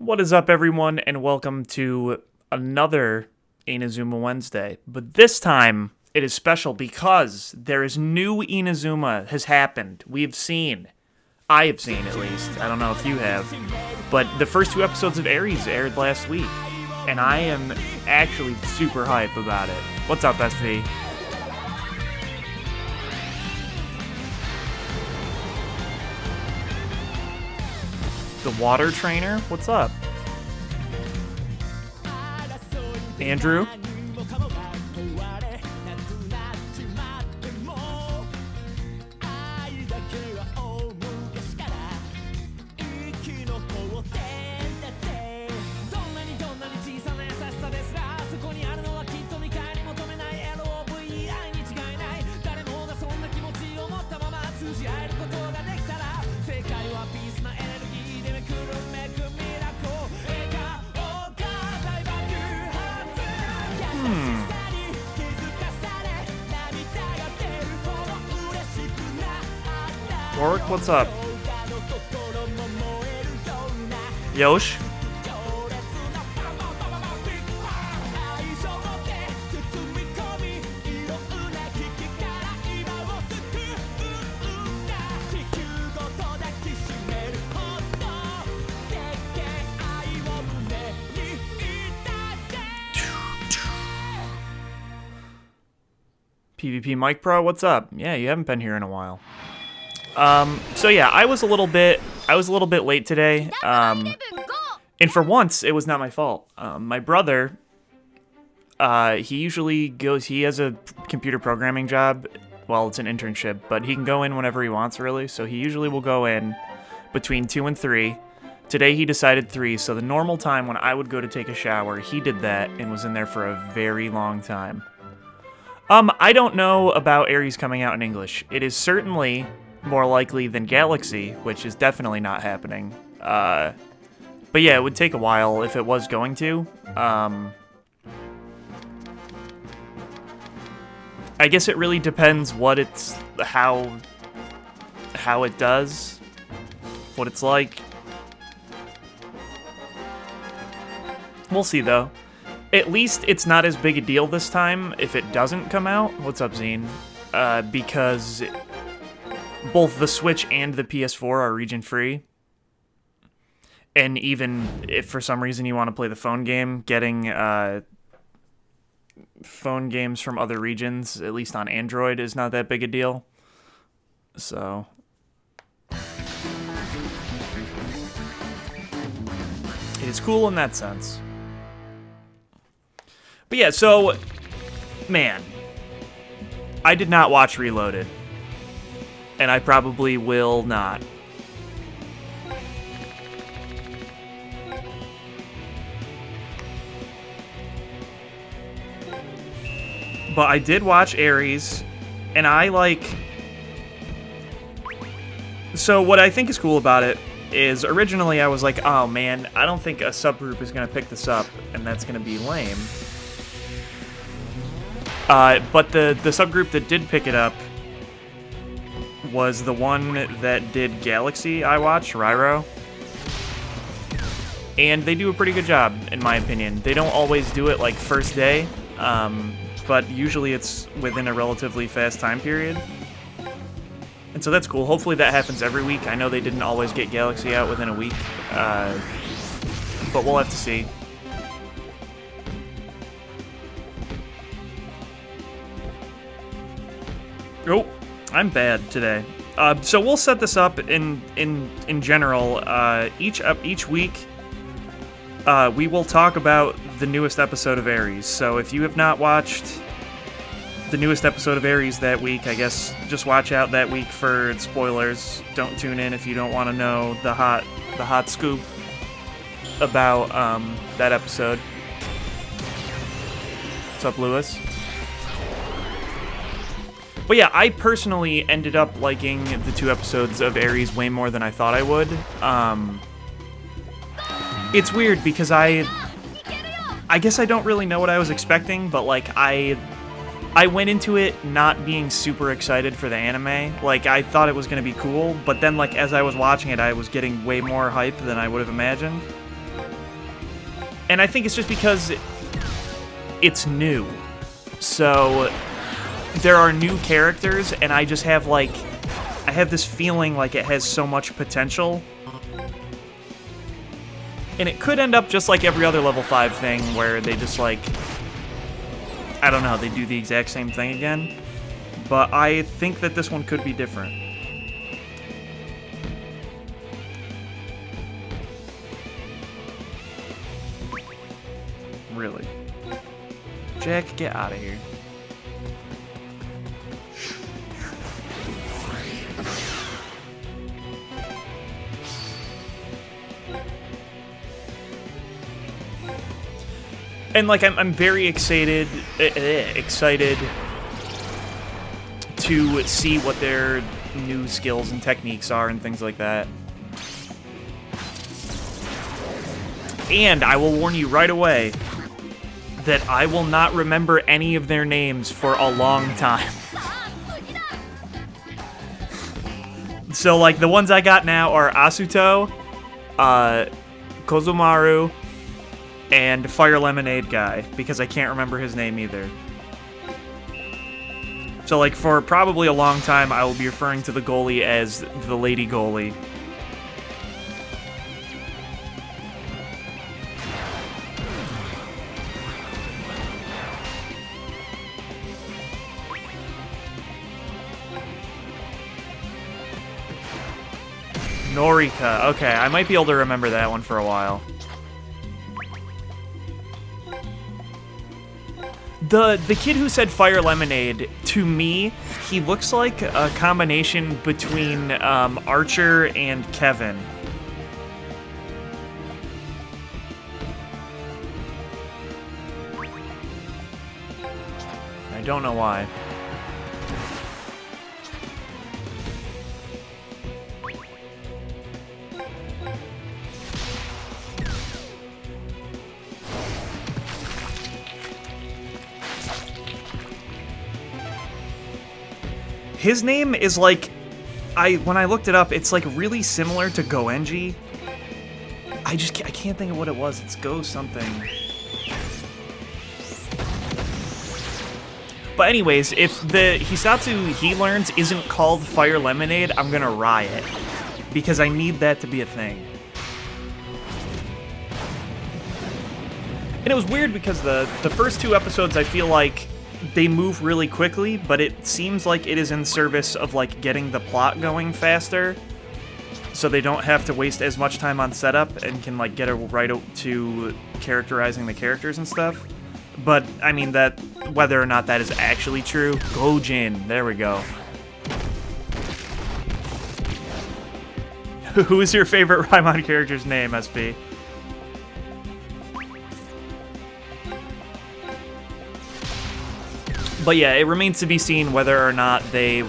What is up, everyone, and welcome to another Inazuma Wednesday. But this time, it is special because there is new Inazuma has happened. I have seen at least. I don't know if you have. But the first two episodes of Aries aired last week, and I am actually super hype about it. What's up, SV? The water trainer? What's up? Andrew? Warwick, what's up? Yosh? PvP Mike Pro, what's up? Yeah, you haven't been here in a while. So yeah, I was a little bit late today, and for once, it was not my fault. My brother, he has a computer programming job. Well, it's an internship, but he can go in whenever he wants, really, so he usually will go in between 2 and 3. Today, he decided 3, so the normal time when I would go to take a shower, he did that and was in there for a very long time. I don't know about Aries coming out in English. It is certainly more likely than Galaxy, which is definitely not happening. But yeah, it would take a while if it was going to. I guess it really depends how it does, what it's like. We'll see, though. At least it's not as big a deal this time if it doesn't come out. What's up, Zine? Because both the Switch and the PS4 are region-free. And even if for some reason you want to play the phone game, getting phone games from other regions, at least on Android, is not that big a deal. So it is cool in that sense. But yeah, so, man, I did not watch Reloaded, and I probably will not. But I did watch Aries, and so what I think is cool about it is originally I was like, oh man, I don't think a subgroup is going to pick this up, and that's going to be lame. But the subgroup that did pick it up was the one that did Galaxy I watched, Ryro. And they do a pretty good job, in my opinion. They don't always do it like first day, but usually it's within a relatively fast time period. And so that's cool. Hopefully that happens every week. I know they didn't always get Galaxy out within a week, but we'll have to see. Oh, I'm bad today. So we'll set this up in general. Each week, we will talk about the newest episode of Aries. So if you have not watched the newest episode of Aries that week, I guess just watch out that week for spoilers. Don't tune in if you don't want to know the hot scoop about that episode. What's up, Lewis? But yeah, I personally ended up liking the 2 episodes of Aries way more than I thought I would. It's weird because I guess I don't really know what I was expecting, but like I went into it not being super excited for the anime. Like, I thought it was going to be cool, but then, like, as I was watching it, I was getting way more hype than I would have imagined. And I think it's just because it's new. So there are new characters, and I just have, like, I have this feeling like it has so much potential. And it could end up just like every other level 5 thing, where they just, like, I don't know, they do the exact same thing again. But I think that this one could be different. Really. Jack, get out of here. And, like, I'm very excited to see what their new skills and techniques are and things like that. And I will warn you right away that I will not remember any of their names for a long time. So, like, the ones I got now are Asuto, Kozumaru, and Fire Lemonade guy, because I can't remember his name either. So, like, for probably a long time, I will be referring to the goalie as the lady goalie. Norika. Okay, I might be able to remember that one for a while. The kid who said Fire Lemonade, to me, he looks like a combination between Archer and Kevin. I don't know why. His name is like, when I looked it up, it's like really similar to Goenji. I can't think of what it was. It's Go something. But anyways, if the Hisatsu he learns isn't called Fire Lemonade, I'm gonna riot. Because I need that to be a thing. And it was weird because the first 2 episodes, I feel like they move really quickly, but it seems like it is in service of, like, getting the plot going faster, so they don't have to waste as much time on setup and can, like, get right to characterizing the characters and stuff. But, I mean, that whether or not that is actually true, Gojin, there we go. Who is your favorite Raimon character's name, SP? But yeah, it remains to be seen whether or not they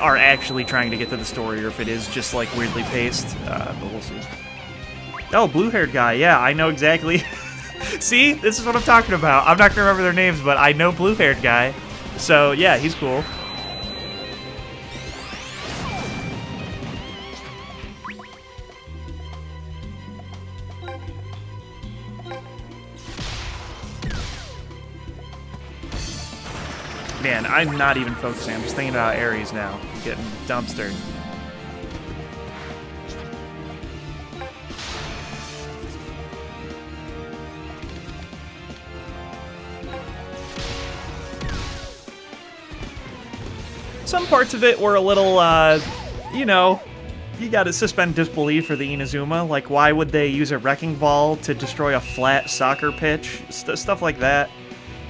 are actually trying to get to the story or if it is just, like, weirdly paced, but we'll see. Oh, blue-haired guy, yeah, I know exactly. See? This is what I'm talking about. I'm not gonna remember their names, but I know blue-haired guy. So, yeah, he's cool. Man, I'm not even focusing. I'm just thinking about Ares now. Getting dumpstered. Some parts of it were a little, you know, you gotta suspend disbelief for the Inazuma. Like, why would they use a wrecking ball to destroy a flat soccer pitch? Stuff like that.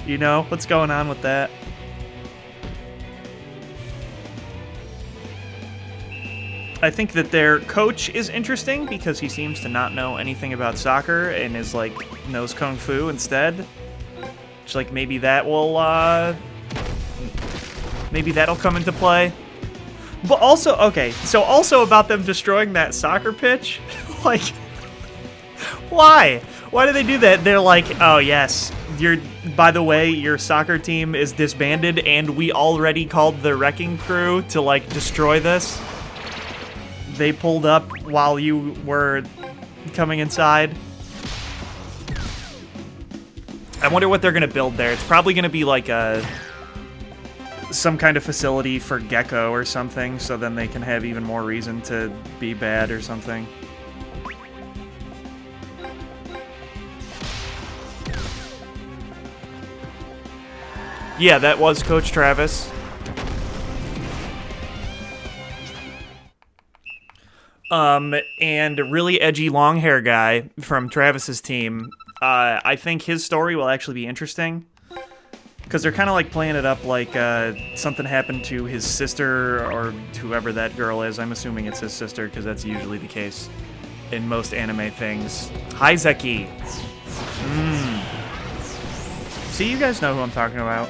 You know, what's going on with that? I think that their coach is interesting because he seems to not know anything about soccer and is, like, knows Kung Fu instead. Which, like, maybe that will, maybe that'll come into play. But also, okay, so also about them destroying that soccer pitch, like, why? Why do they do that? They're like, oh, yes, by the way, your soccer team is disbanded and we already called the wrecking crew to, like, destroy this. They pulled up while you were coming inside. I wonder what they're gonna build there. It's probably gonna be like some kind of facility for Gecko or something, so then they can have even more reason to be bad or something. Yeah, that was Coach Travis. And a really edgy long hair guy from Travis's team. I think his story will actually be interesting. Because they're kind of like playing it up like something happened to his sister or whoever that girl is. I'm assuming it's his sister because that's usually the case in most anime things. Hi, Zeki. See, you guys know who I'm talking about.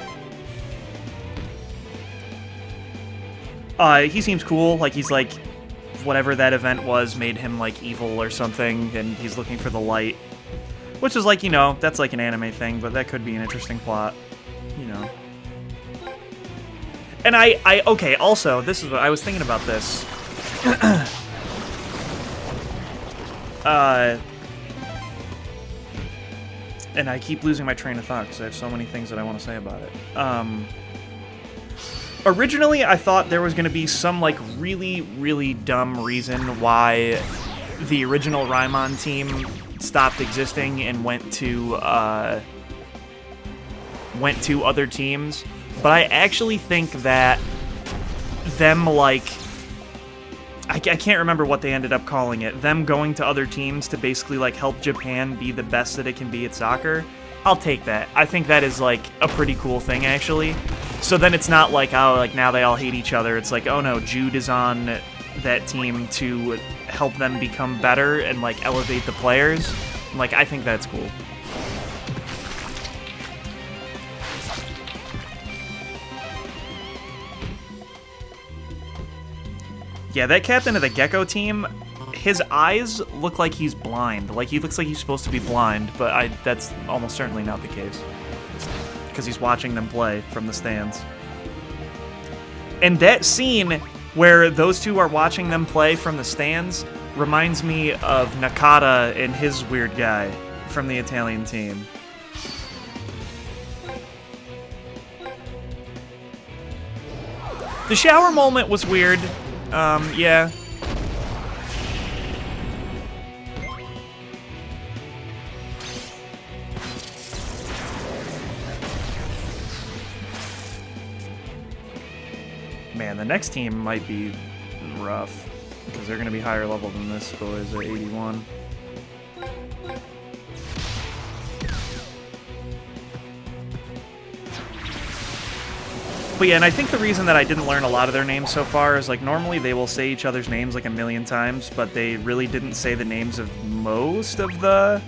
He seems cool. Like, he's like, whatever that event was made him like evil or something, and he's looking for the light. Which is like, you know, that's like an anime thing, but that could be an interesting plot. You know. And okay, also, this is what I was thinking about this. And I keep losing my train of thought because I have so many things that I want to say about it. Originally, I thought there was going to be some, like, really, really dumb reason why the original Raimon team stopped existing and went to other teams. But I actually think that them, like... I can't remember what they ended up calling it. Them going to other teams to basically, like, help Japan be the best that it can be at soccer. I'll take that. I think that is, like, a pretty cool thing, actually. So then it's not like, oh, like, now they all hate each other. It's like, oh, no, Jude is on that team to help them become better and, like, elevate the players. Like, I think that's cool. Yeah, that captain of the Gecko team, his eyes look like he's blind. Like, he looks like he's supposed to be blind, but that's almost certainly not the case. Because he's watching them play from the stands. And that scene where those two are watching them play from the stands reminds me of Nakata and his weird guy from the Italian team. The shower moment was weird. Yeah. Man, the next team might be rough, because they're going to be higher level than this boys at 81. But yeah, and I think the reason that I didn't learn a lot of their names so far is, like, normally they will say each other's names like a million times, but they really didn't say the names of most of the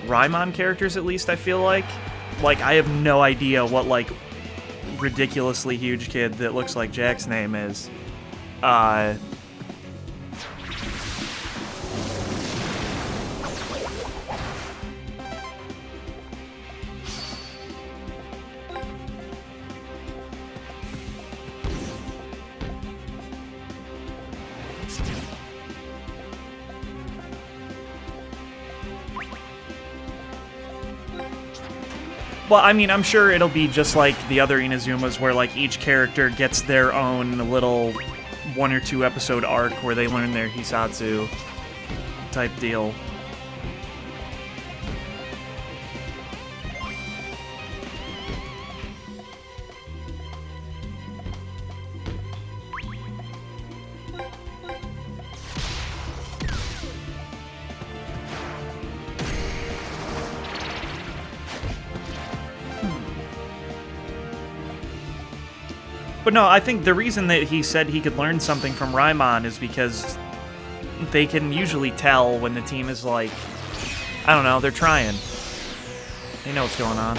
Raimon characters, at least, I feel like. Like, I have no idea what, like, ridiculously huge kid that looks like Jack's name is. Well, I mean, I'm sure it'll be just like the other Inazumas where, like, each character gets their own little 1 or 2 episode arc where they learn their Hisatsu type deal. But no, I think the reason that he said he could learn something from Raimon is because they can usually tell when the team is like, I don't know, they're trying. They know what's going on.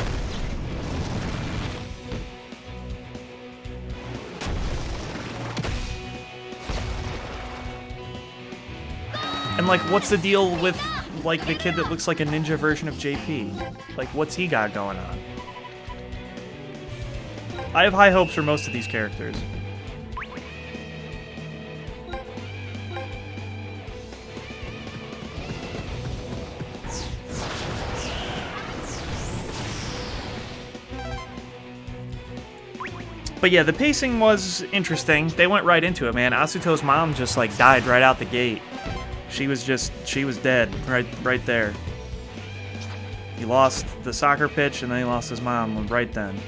And, like, what's the deal with, like, the kid that looks like a ninja version of JP? Like, what's he got going on? I have high hopes for most of these characters. But yeah, the pacing was interesting. They went right into it, man. Asuto's mom just like died right out the gate. She was dead right there. He lost the soccer pitch and then he lost his mom right then.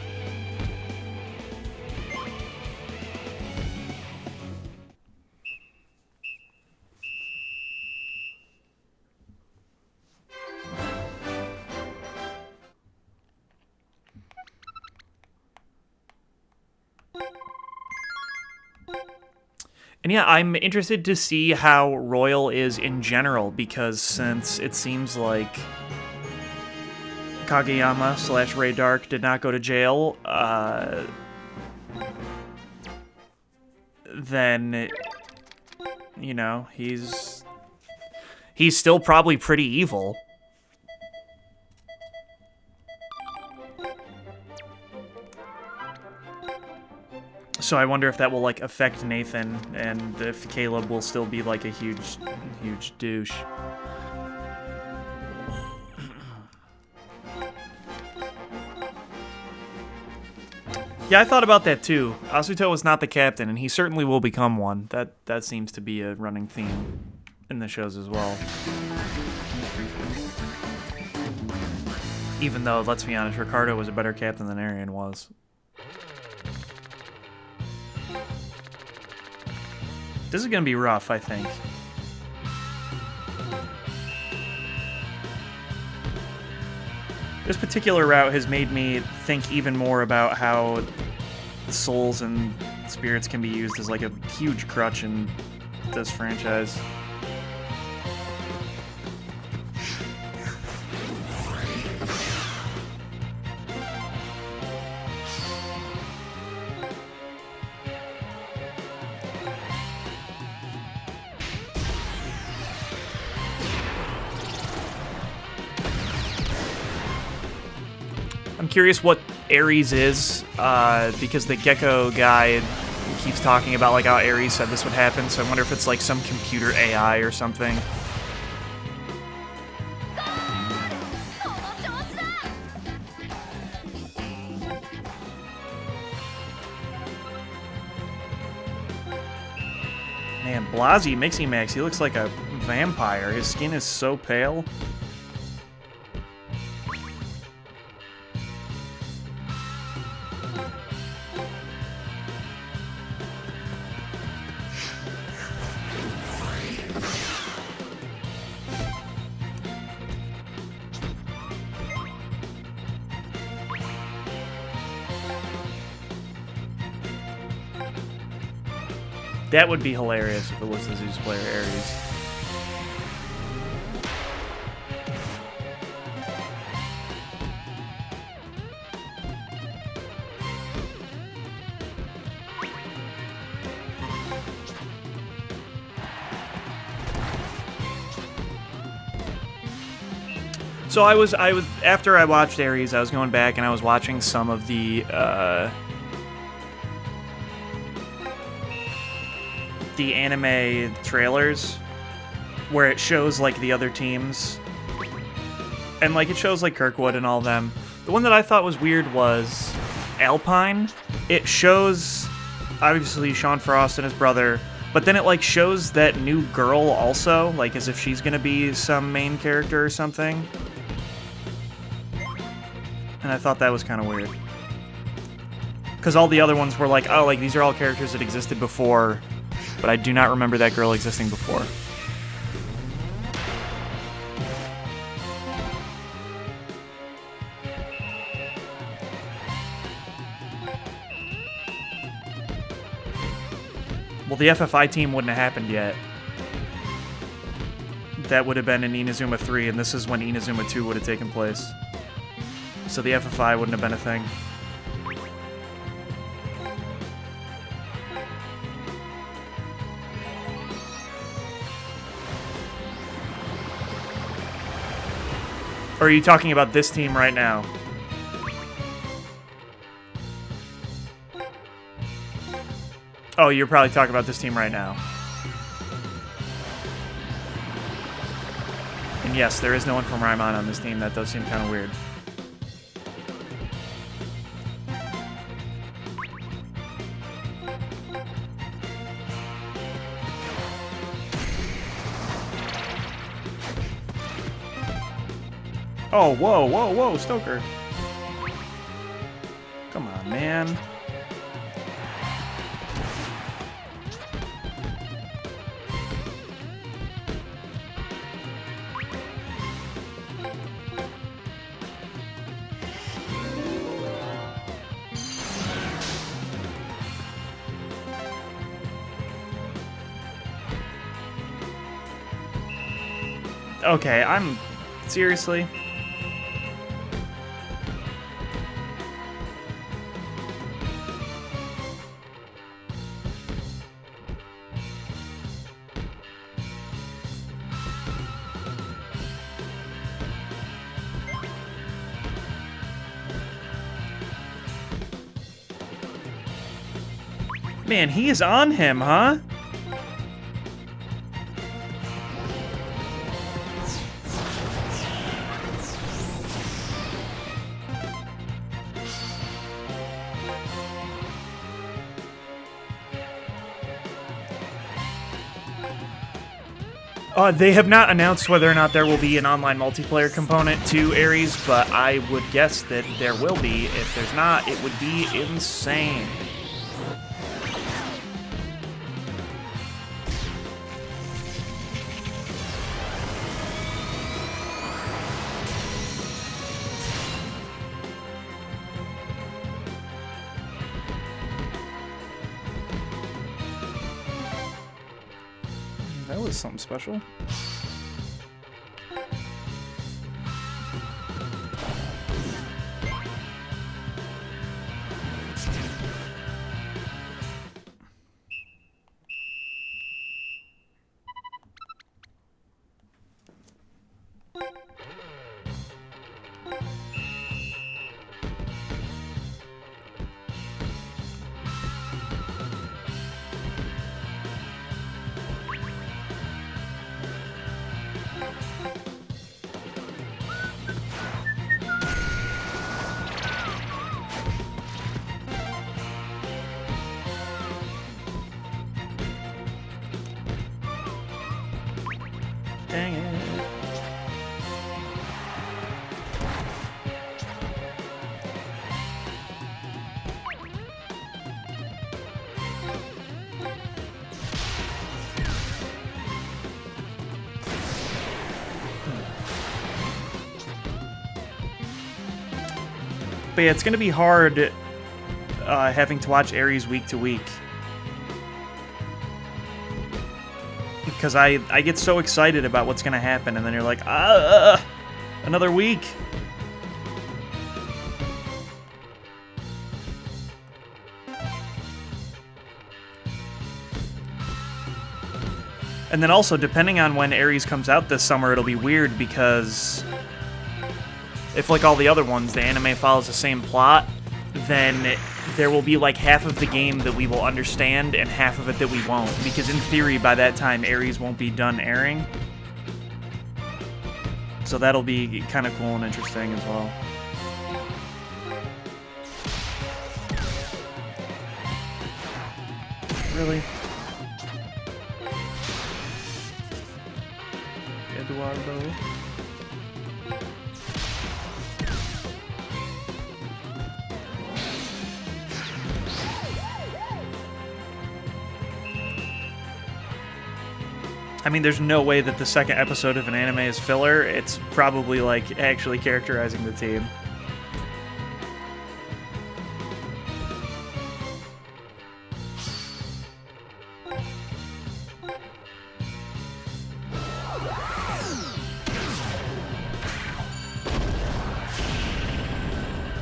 And yeah, I'm interested to see how Royal is in general, because since it seems like Kageyama / Ray Dark did not go to jail, then, you know, he's still probably pretty evil. So I wonder if that will, like, affect Nathan, and if Caleb will still be, like, a huge douche. Yeah, I thought about that, too. Asuto was not the captain, and he certainly will become one. That seems to be a running theme in the shows as well. Even though, let's be honest, Ricardo was a better captain than Arian was. This is going to be rough, I think. This particular route has made me think even more about how souls and spirits can be used as like a huge crutch in this franchise. I'm curious what Ares is, because the Gecko guy keeps talking about like how Ares said this would happen, so I wonder if it's like some computer AI or something. Man, Blasi Mixie Max, he looks like a vampire. His skin is so pale. That would be hilarious if it was the Zeus player Ares. So I was after I watched Ares, I was going back and I was watching some of the anime trailers where it shows like the other teams and like it shows like Kirkwood and all them. The one that I thought was weird was Alpine. It shows obviously Sean Frost and his brother, but then it like shows that new girl also, like as if she's gonna be some main character or something. And I thought that was kind of weird. Because all the other ones were like, oh, like these are all characters that existed before, but I do not remember that girl existing before. Well, the FFI team wouldn't have happened yet. That would have been in Inazuma 3, and this is when Inazuma 2 would have taken place. So the FFI wouldn't have been a thing. Or are you talking about this team right now? Oh, you're probably talking about this team right now. And yes, there is no one from Raimon on this team. That does seem kind of weird. Oh, whoa, whoa, whoa, Stoker. Come on, man. Okay, I'm... Seriously? Man, he is on him, huh? They have not announced whether or not there will be an online multiplayer component to Ares, but I would guess that there will be. If there's not, it would be insane. That was something special. Dang it. But yeah, it's going to be hard having to watch Ares week to week. Because I get so excited about what's going to happen, and then you're like, another week. And then also, depending on when Ares comes out this summer, it'll be weird because if, like all the other ones, the anime follows the same plot, then there will be like half of the game that we will understand and half of it that we won't. Because in theory, by that time, Ares won't be done airing. So that'll be kind of cool and interesting as well. Really? Eduardo. I mean, there's no way that the second episode of an anime is filler. It's probably, like, actually characterizing the team.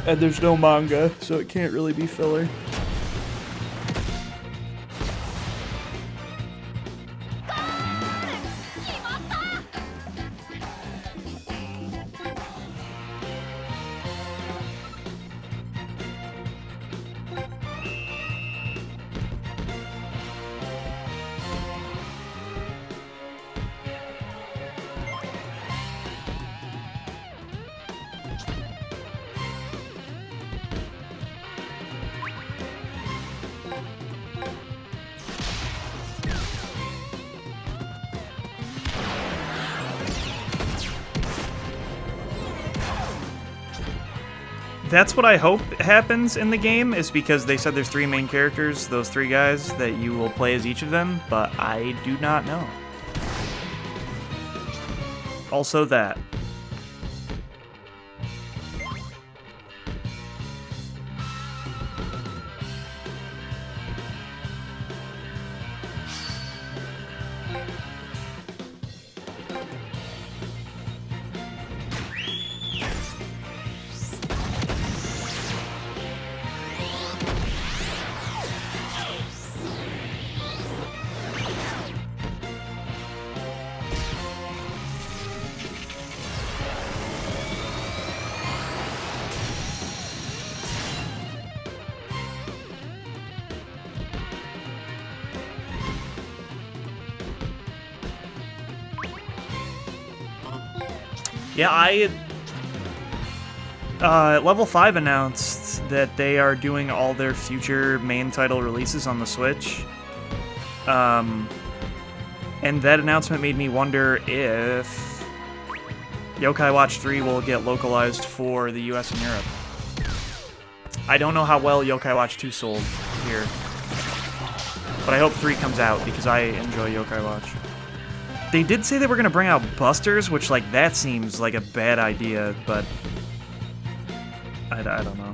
And there's no manga, so it can't really be filler. That's what I hope happens in the game, is because they said there's 3 main characters, those 3 guys, that you will play as each of them, but I do not know. Also that. Yeah, Level 5 announced that they are doing all their future main title releases on the Switch. And that announcement made me wonder if Yokai Watch 3 will get localized for the US and Europe. I don't know how well Yokai Watch 2 sold here, but I hope 3 comes out because I enjoy Yokai Watch. They did say they were going to bring out Busters, which, like, that seems like a bad idea, but I don't know.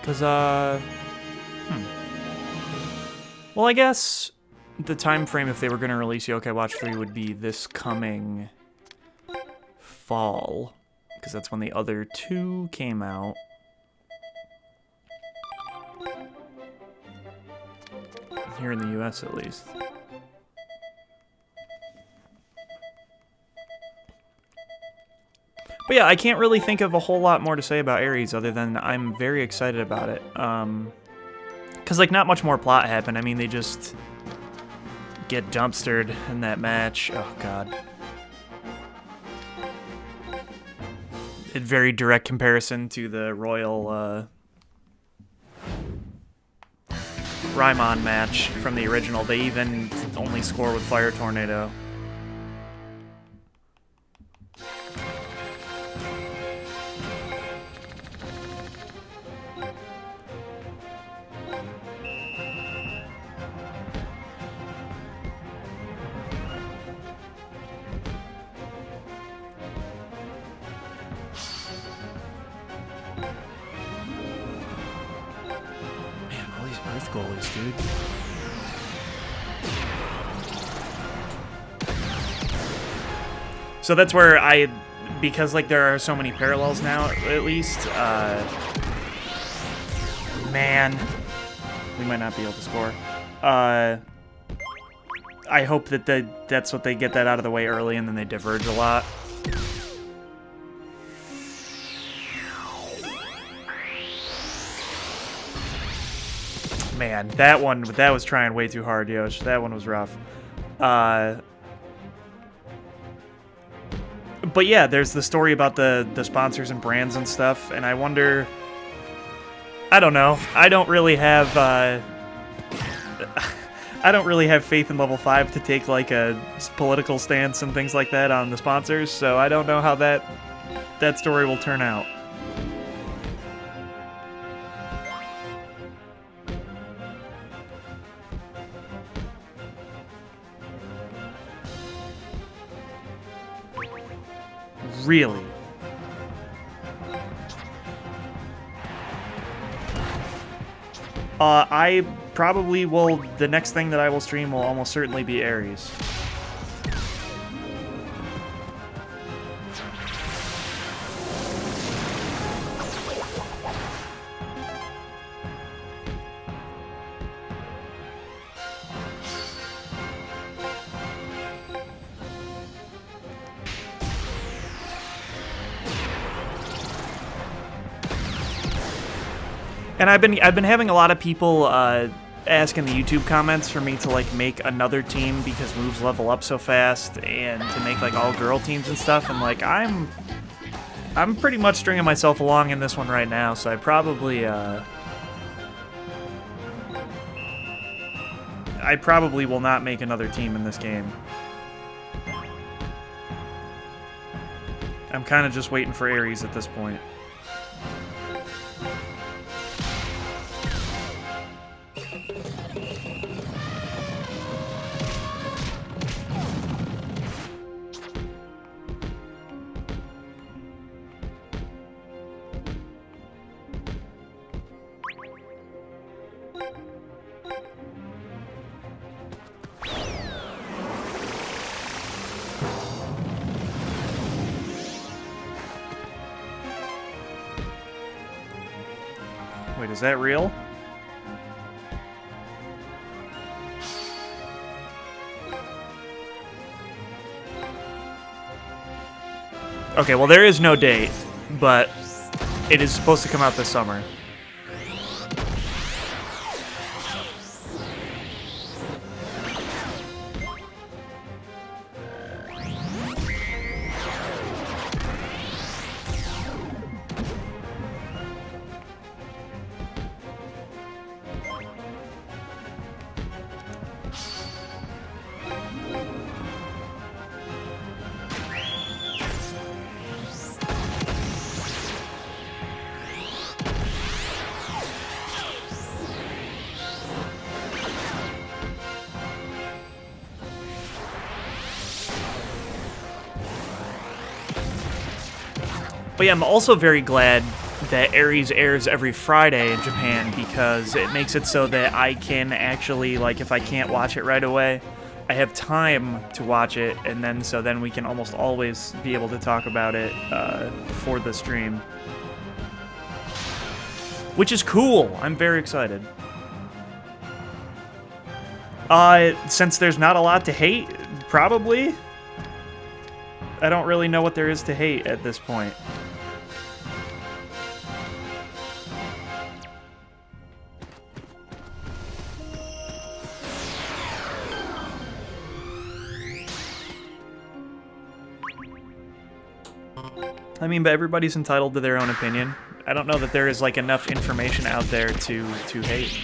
Because, well, I guess the time frame if they were going to release Yokai Watch 3 would be this coming fall, because that's when the other 2 came out. Here in the US, at least. But yeah, I can't really think of a whole lot more to say about Ares other than I'm very excited about it. Because, like, not much more plot happened. I mean, they just get dumpstered in that match. Oh, God. In very direct comparison to the Royal Raimon match from the original. They even only score with Fire Tornado. Earth goalies, dude. So that's where because like there are so many parallels now, at least, man, we might not be able to score. I hope that that's what they get that out of the way early and then they diverge a lot. Man, that was trying way too hard, Yosh. That one was rough. But yeah, there's the story about the sponsors and brands and stuff, and I wonder... I don't know. I don't really have faith in Level 5 to take like a political stance and things like that on the sponsors, so I don't know how that story will turn out. Really? I probably will... The next thing that I will stream will almost certainly be Ares. And I've been having a lot of people ask in the YouTube comments for me to like make another team because moves level up so fast, and to make like all girl teams and stuff. And like I'm pretty much stringing myself along in this one right now, so I probably will not make another team in this game. I'm kind of just waiting for Ares at this point. Wait, is that real? Okay, well there is no date, but it is supposed to come out this summer. But yeah, I'm also very glad that Ares airs every Friday in Japan, because it makes it so that I can actually, like, if I can't watch it right away, I have time to watch it, and then we can almost always be able to talk about it for the stream. Which is cool. I'm very excited. Since there's not a lot to hate, probably. I don't really know what there is to hate at this point. I mean, but everybody's entitled to their own opinion. I don't know that there is, like, enough information out there to hate.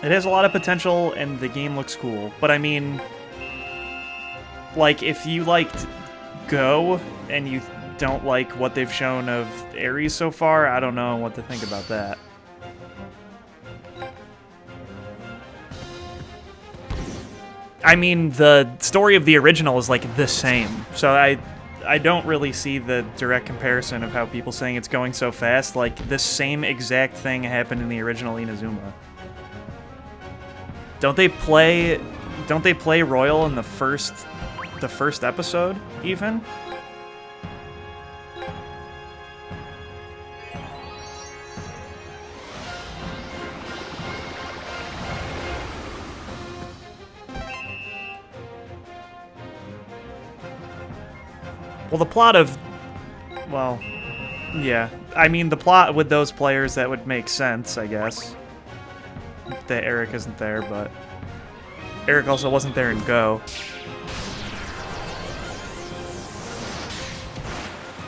It has a lot of potential, and the game looks cool. But I mean, like, if you liked Go, and you don't like what they've shown of Ares so far, I don't know what to think about that. I mean, the story of the original is, like, the same. So I don't really see the direct comparison of how people saying it's going so fast. Like, the same exact thing happened in the original Inazuma. Don't they play Royal in the first episode, even? Well, the plot of... Well, yeah. I mean, the plot with those players, that would make sense, I guess. That Eric isn't there, but... Eric also wasn't there in Go.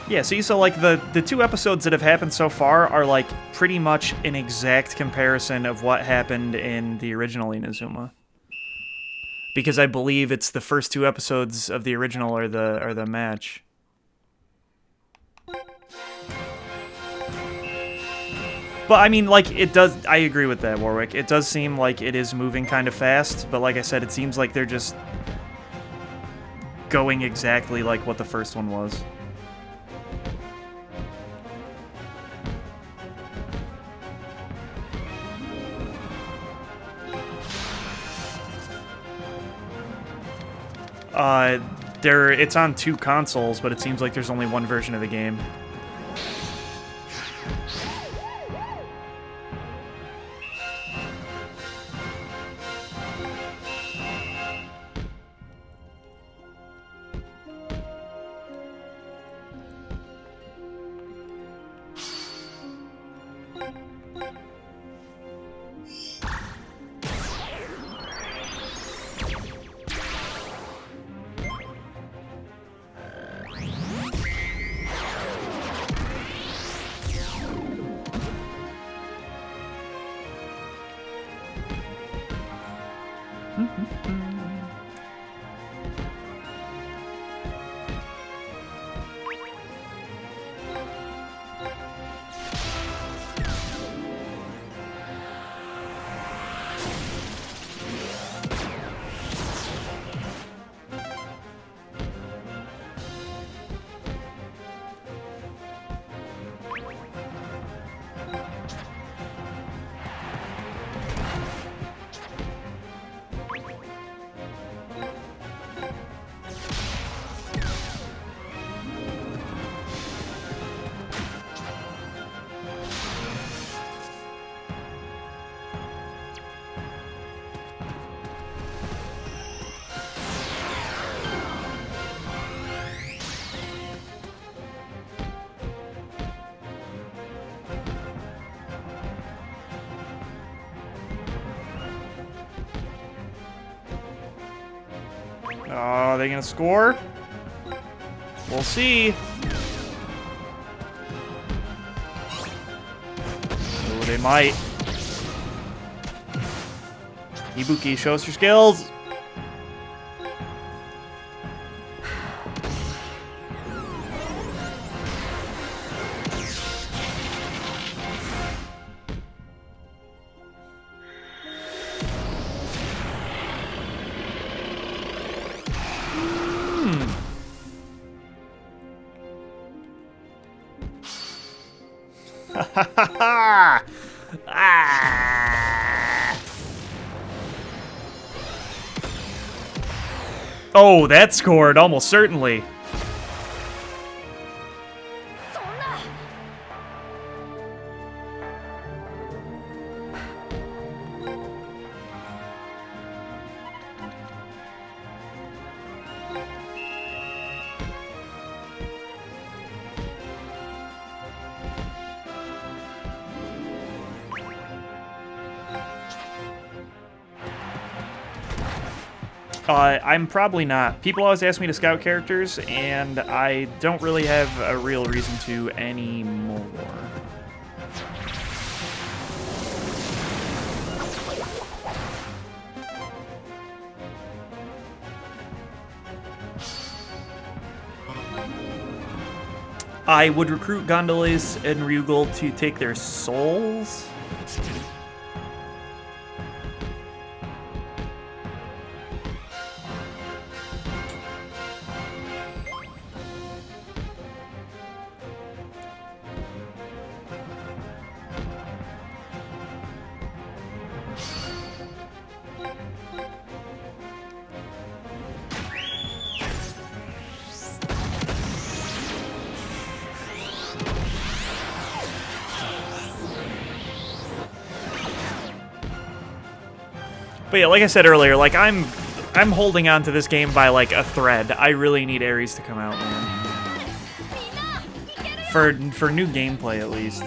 Yeah, see, so, like, the two episodes that have happened so far are, like, pretty much an exact comparison of what happened in the original Inazuma. Because I believe it's the first two episodes of the original are the match. But, I mean, like, it does... I agree with that, Warwick. It does seem like it is moving kind of fast, but like I said, it seems like they're just going exactly like what the first one was. It's on 2 consoles, but it seems like there's only one version of the game. are they gonna score? We'll see. Oh, they might. Ibuki, show us your skills. Ah. Oh, that scored, almost certainly. I'm probably not. People always ask me to scout characters, and I don't really have a real reason to anymore. I would recruit Gondolas and Ryugal to take their souls. But yeah, like I said earlier, like I'm holding on to this game by like a thread. I really need Ares to come out, man. For new gameplay at least.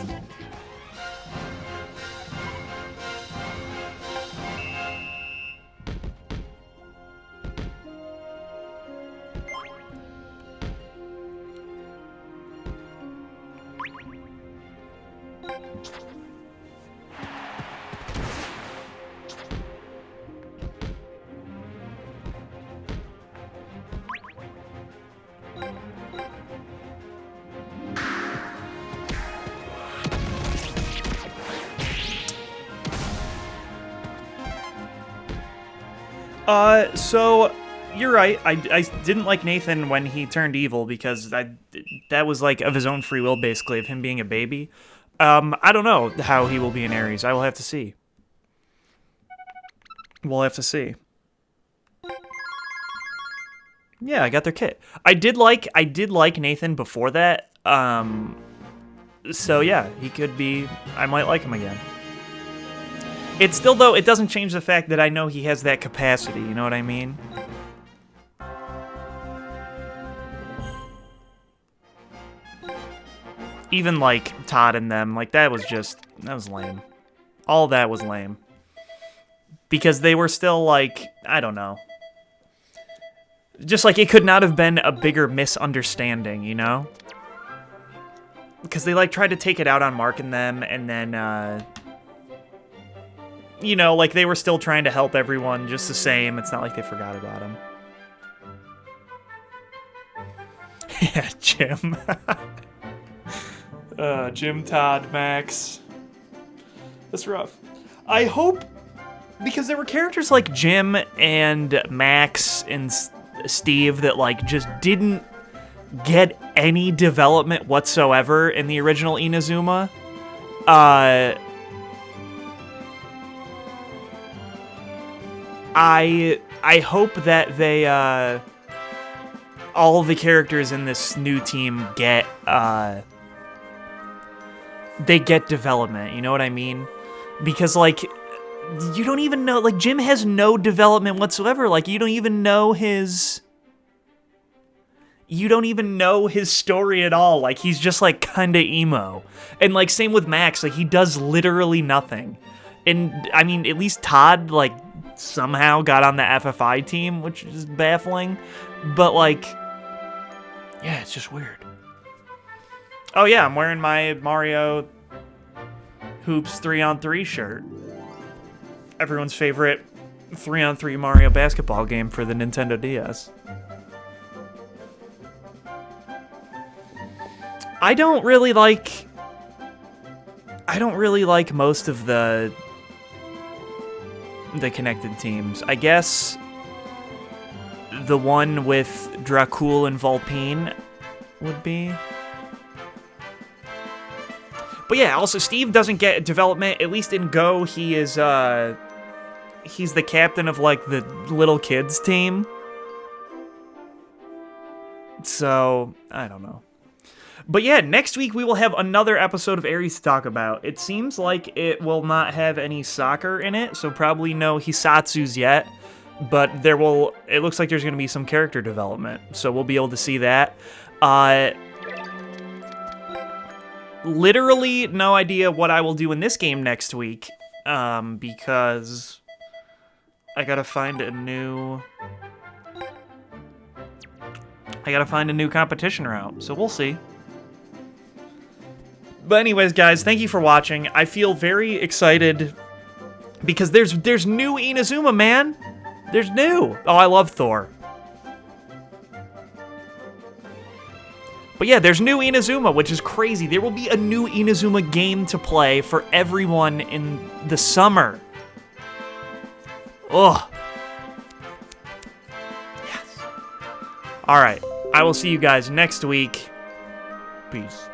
So you're right. I didn't like Nathan when he turned evil because that was like of his own free will, basically, of him being a baby. I don't know how he will be in Ares. I will have to see. We'll have to see. Yeah, I got their kit. I did like Nathan before that. So yeah, he could be. I might like him again. It's still, though, it doesn't change the fact that I know he has that capacity, you know what I mean? Even, like, Todd and them, like, that was lame. All that was lame. Because they were still, like, I don't know. Just, like, it could not have been a bigger misunderstanding, you know? Because they, like, tried to take it out on Mark and them, and then, you know, like, they were still trying to help everyone just the same. It's not like they forgot about him. Yeah, Jim. Jim, Todd, Max. That's rough. I hope, because there were characters like Jim and Max and Steve that, like, just didn't get any development whatsoever in the original Inazuma. I hope that they, all the characters in this new team get, they get development, you know what I mean? Because, like, you don't even know, like, Jim has no development whatsoever, like, you don't even know his story at all, like, he's just, like, kinda emo. And, like, same with Max, like, he does literally nothing. And, I mean, at least Todd, like, somehow got on the FFI team, which is baffling. But, like, yeah, it's just weird. Oh, yeah, I'm wearing my Mario Hoops 3-on-3 shirt. Everyone's favorite 3-on-3 Mario basketball game for the Nintendo DS. I don't really like most of the connected teams. I guess the one with Dracul and Vulpine would be. But yeah, also Steve doesn't get development. At least in Go, he is he's the captain of like the little kids team. So, I don't know. But yeah, next week we will have another episode of Aries to talk about. It seems like it will not have any soccer in it, so probably no Hisatsus yet. But it looks like there's going to be some character development, so we'll be able to see that. Literally no idea what I will do in this game next week, because I gotta find a new competition route, so we'll see. But anyways, guys, thank you for watching. I feel very excited because there's new Inazuma, man. There's new. Oh, I love Thor. But yeah, there's new Inazuma, which is crazy. There will be a new Inazuma game to play for everyone in the summer. Ugh. Yes. All right. I will see you guys next week. Peace.